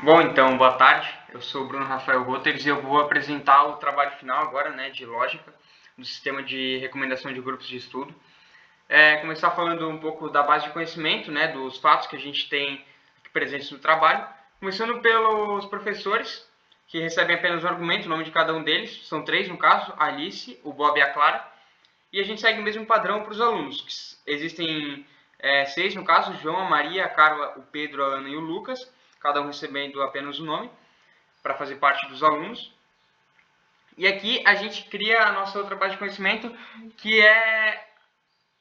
Bom, então, boa tarde. Eu sou o Bruno Rafael Roters e eu vou apresentar o trabalho final agora, de lógica, do sistema de recomendação de grupos de estudo. Começar falando um pouco da base de conhecimento, dos fatos que a gente tem presentes no trabalho. Começando pelos professores, que recebem apenas um argumento, o nome de cada um deles. São três, no caso, a Alice, o Bob e a Clara. E a gente segue o mesmo padrão para os alunos, que existem seis, no caso, o João, a Maria, a Carla, o Pedro, a Ana e o Lucas, cada um recebendo apenas o nome, para fazer parte dos alunos. E aqui a gente cria a nossa outra base de conhecimento, que é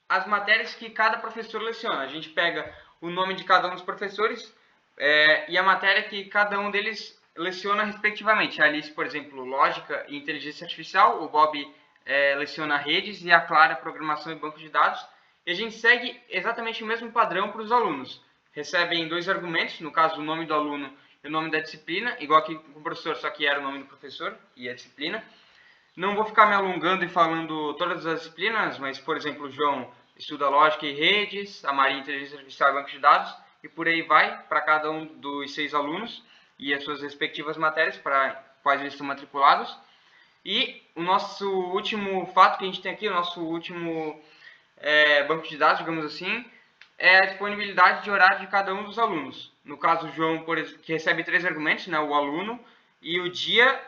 as matérias que cada professor leciona. A gente pega o nome de cada um dos professores e a matéria que cada um deles leciona respectivamente. A Alice, por exemplo, Lógica e Inteligência Artificial, o Bob leciona Redes e a Clara, Programação e Banco de Dados. E a gente segue exatamente o mesmo padrão para os alunos. Recebem dois argumentos, no caso o nome do aluno e o nome da disciplina, igual aqui com o professor, só que era o nome do professor e a disciplina. Não vou ficar me alongando e falando todas as disciplinas, mas, por exemplo, o João estuda lógica e redes, a Maria inteligência artificial e banco de dados, e por aí vai para cada um dos 6 alunos e as suas respectivas matérias para quais eles estão matriculados. E o nosso último fato que a gente tem aqui, o nosso último banco de dados, digamos assim, é a disponibilidade de horário de cada um dos alunos. No caso, o João, que recebe 3 argumentos, o aluno, e o dia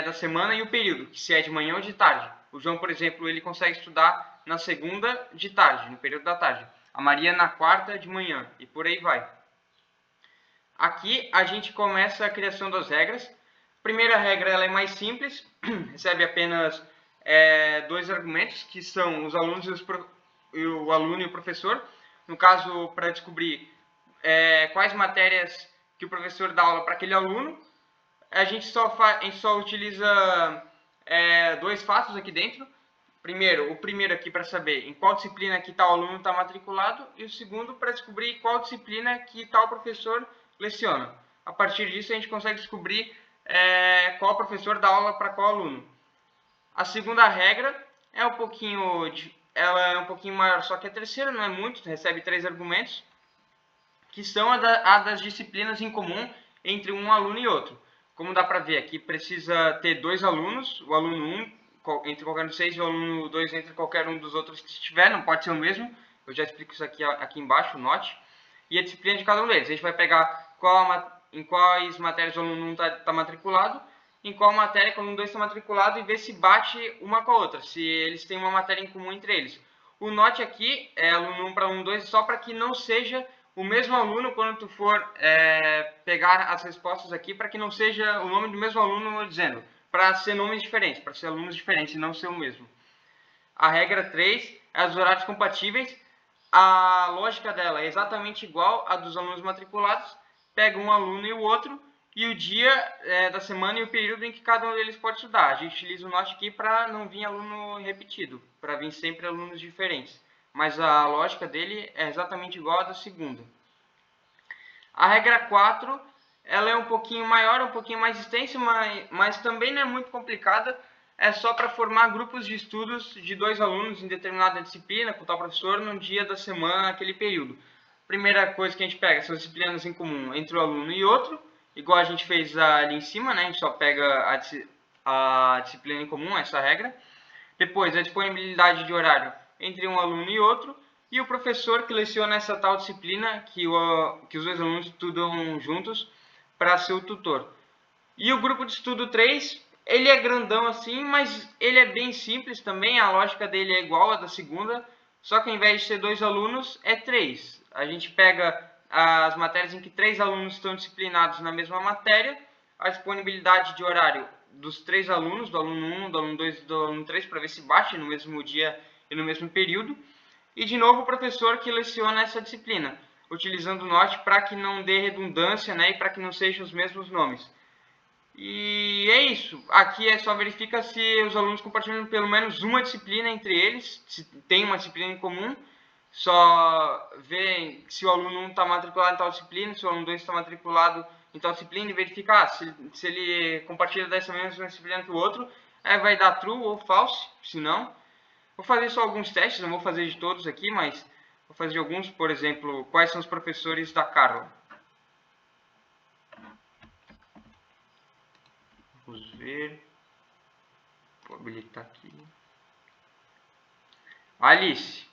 da semana e o período, que se é de manhã ou de tarde. O João, por exemplo, ele consegue estudar na segunda de tarde, no período da tarde. A Maria na quarta de manhã e por aí vai. Aqui a gente começa a criação das regras. A primeira regra ela é mais simples, recebe apenas dois argumentos, que são os alunos e o aluno e o professor. No caso, para descobrir quais matérias que o professor dá aula para aquele aluno, a gente só utiliza dois fatos aqui dentro. O primeiro aqui para saber em qual disciplina que tal aluno está matriculado, e o segundo para descobrir qual disciplina que tal professor leciona. A partir disso a gente consegue descobrir qual professor dá aula para qual aluno. A segunda regra ela é um pouquinho maior, só que a terceira não é muito, recebe 3 argumentos, que são a das disciplinas em comum entre um aluno e outro. Como dá para ver aqui, precisa ter 2 alunos, o aluno 1 entre qualquer um dos 6 e o aluno 2 entre qualquer um dos outros que estiver, não pode ser o mesmo. Eu já explico isso aqui embaixo, note. E a disciplina de cada um deles. A gente vai pegar em quais matérias o aluno 1 está matriculado, em qual matéria que o aluno 2 está matriculado e ver se bate uma com a outra, se eles têm uma matéria em comum entre eles. O note aqui é aluno 1 para aluno 2 só para que não seja o mesmo aluno quando tu for pegar as respostas aqui, para que não seja o nome do mesmo aluno dizendo, para ser nomes diferentes, para ser alunos diferentes e não ser o mesmo. A regra 3 é os horários compatíveis. A lógica dela é exatamente igual à dos alunos matriculados. Pega um aluno e o outro, e o dia da semana e o período em que cada um deles pode estudar. A gente utiliza o note aqui para não vir aluno repetido, para vir sempre alunos diferentes. Mas a lógica dele é exatamente igual à da segunda. A regra 4, ela é um pouquinho maior, um pouquinho mais extensa, mas também não é muito complicada. É só para formar grupos de estudos de 2 alunos em determinada disciplina, com tal professor, num dia da semana, naquele período. Primeira coisa que a gente pega são as disciplinas em comum entre o aluno e outro, igual a gente fez ali em cima, a gente só pega a disciplina em comum, essa regra. Depois, a disponibilidade de horário entre um aluno e outro, e o professor que leciona essa tal disciplina que os dois alunos estudam juntos para ser o tutor. E o grupo de estudo 3, ele é grandão assim, mas ele é bem simples também, a lógica dele é igual à da segunda, só que ao invés de ser 2 alunos, é 3. A gente pega as matérias em que 3 alunos estão disciplinados na mesma matéria, a disponibilidade de horário dos 3 alunos, do aluno 1, do aluno 2 e do aluno 3, para ver se bate no mesmo dia e no mesmo período. E de novo o professor que leciona essa disciplina, utilizando o note para que não dê redundância, e para que não sejam os mesmos nomes. E é isso. Aqui só verifica se os alunos compartilham pelo menos uma disciplina entre eles, se tem uma disciplina em comum. Só vê se o aluno 1 está matriculado em tal disciplina, se o aluno 2 está matriculado em tal disciplina, e verificar se ele compartilha dessa mesma disciplina que o outro. Vai dar true ou false, se não. Vou fazer só alguns testes, não vou fazer de todos aqui, mas vou fazer de alguns. Por exemplo, quais são os professores da Carla? Vamos ver. Vou habilitar aqui. Alice.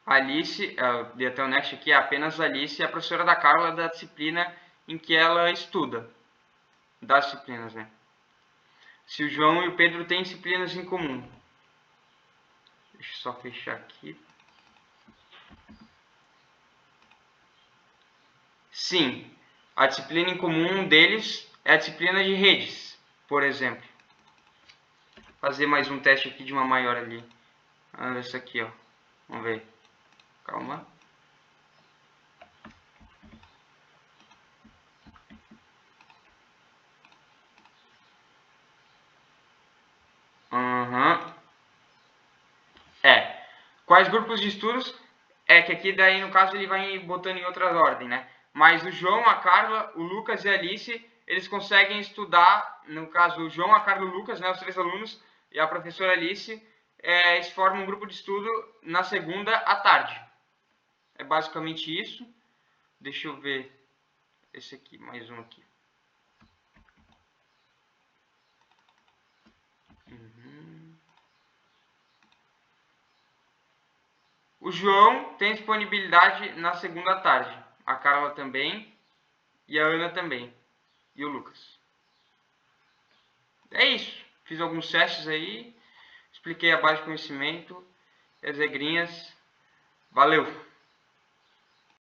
Alice, de até o Next aqui, é apenas Alice, é a professora da Carla da disciplina em que ela estuda. Das disciplinas, né? Se o João e o Pedro têm disciplinas em comum. Deixa eu só fechar aqui. Sim, a disciplina em comum deles é a disciplina de redes, por exemplo. Vou fazer mais um teste aqui de uma maior ali. Essa aqui, ó. Vamos ver. Calma. Quais grupos de estudos? É que aqui daí no caso ele vai botando em outra ordem, né? Mas o João, a Carla, o Lucas e a Alice, eles conseguem estudar, no caso o João, a Carla e o Lucas, né, os 3 alunos, e a professora Alice, eles formam um grupo de estudo na segunda à tarde. É basicamente isso. Deixa eu ver esse aqui, mais um aqui. O João tem disponibilidade na segunda à tarde. A Carla também. E a Ana também. E o Lucas. É isso. Fiz alguns testes aí. Expliquei a base de conhecimento. As regrinhas. Valeu!